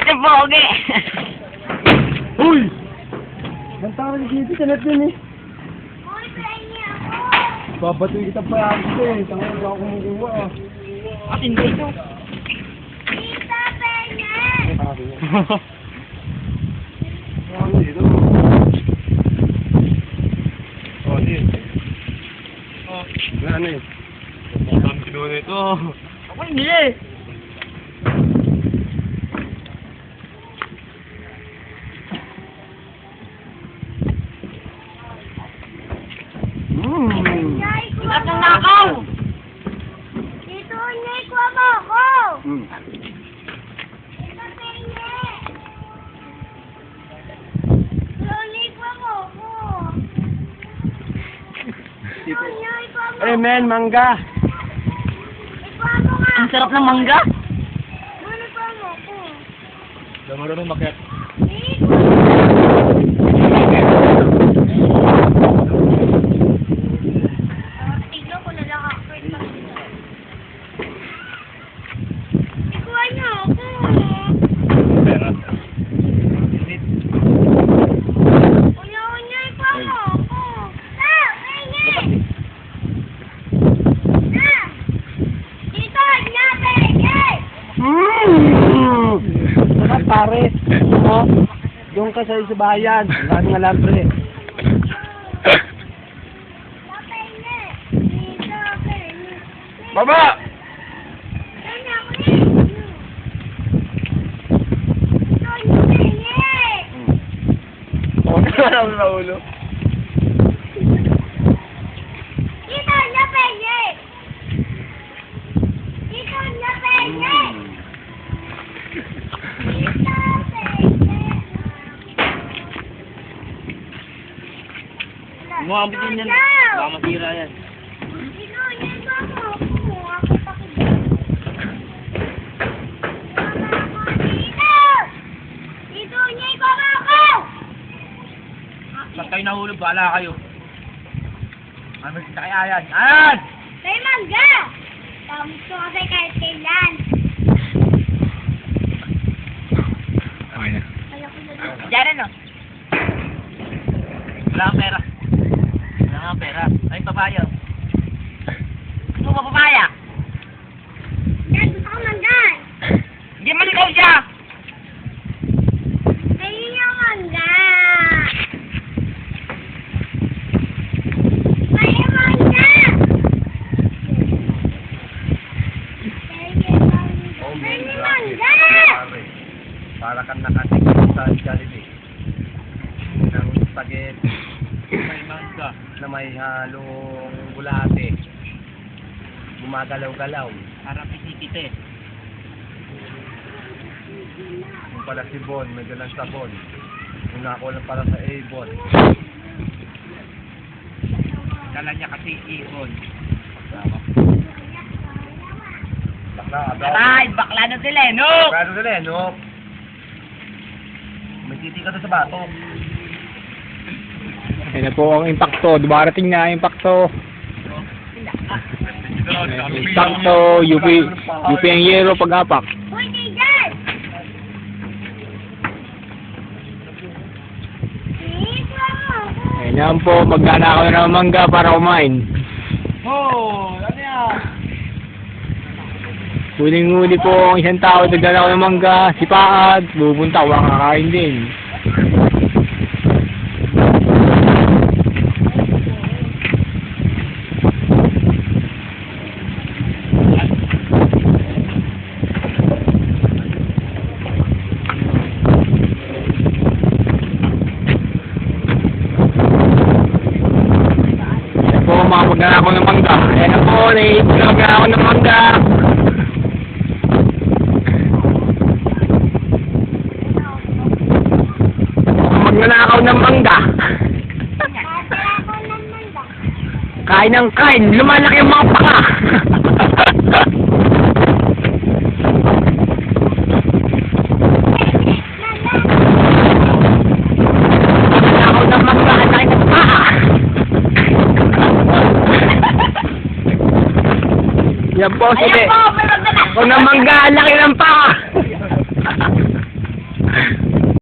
si Pogi. Uy! Banta ka ni Kitty, talat yun eh. Uy, pengi ako. Babatuin kita pa yan kasi eh. Tangan ka ako kumukuha ah. At hindi ito. Tita, pengi. Ano dito? Oh, din. Oh, ano eh? Ang kinuha na ito. Ako hindi eh. At ang nakaw! Dito, Unyay, kuha mo ako. Tita, pengi. Unyay, kuha mo ako. Unyay, kuha mo. Eh men, mangga. Ikuha mo nga. Ang sarap ng mangga. Unyay, kuha mo ako. Daw marunong makiat. Tignan ko na lang ako. Ikuha niyo ako. Pera. Kuya, Unyay, ikuha mo ako. Ah, pengi. Ah. Dito, Unyay, pengi. Sarap pare. Oh, doon ka sa bayan. Wala nang alambre. Pengi. Dito, pengi. Baba! Pengi ako eh. Dito, Unyay, pengi. Oh, kaya na ulo. Dito, Unyay, pengi. Dito, Unyay, pengi. Dito, pengi. Mukhang bitin yan. Baka masira yan. Dito, Unyay, ikuha mo ako. Ako pakibig. Dito! Dito, Unyay, ikuha mo ako. Pag kayo nahulog, bahala kayo. Ano kita kaya yan? Ayan! May mangga! Pamit ko kasi kahit kailan. Okay na. Ayoko na lang. Diyan ano? Wala kang pera. Wala kang pera. Ay, papaya. Gusto mo papaya? Dad, gusto ko mangga. Hindi man ikaw siya! Ayun yung mangga. May mangga! May mangga! Para kang nakatingin sa Jollibee. Ng spaghetti. May mangga na may halong bulate. Gumagalaw-galaw. Harap isikite. Yung pala si Bon, may dalang sabon. Yung nako lang para sa A-Bon. Dala niya kasi ihon. Bakla, abang. Aray! Bakla na sila eh, no! Kano sila eh, no? May titi ka doon sa batok. Ayan na po ang impacto. Dumarating na ang impacto. Impacto, UP ang yero pag-apak. Uy, Dad! Dito ako. Ayan yan po, magnanakaw na ng mangga para kumain. Oh! Ano yan? Huling-huli po ang isang tao, nagnanakaw ng mangga, si Paad, bubunta, walang kakain din. Ayan po, mga magnanakaw ng mangga. Ayan na po, magnanakaw ng mangga. Magnanakaw ng mangga. Kaya ako ng mangga. Kain ng kain, lumalaki ang mga paka. Magnanakaw ng mangga, ang laki ng paka. Yan po, sige. Ayan po! Pero Kung ng mangga, ang laki ng paka.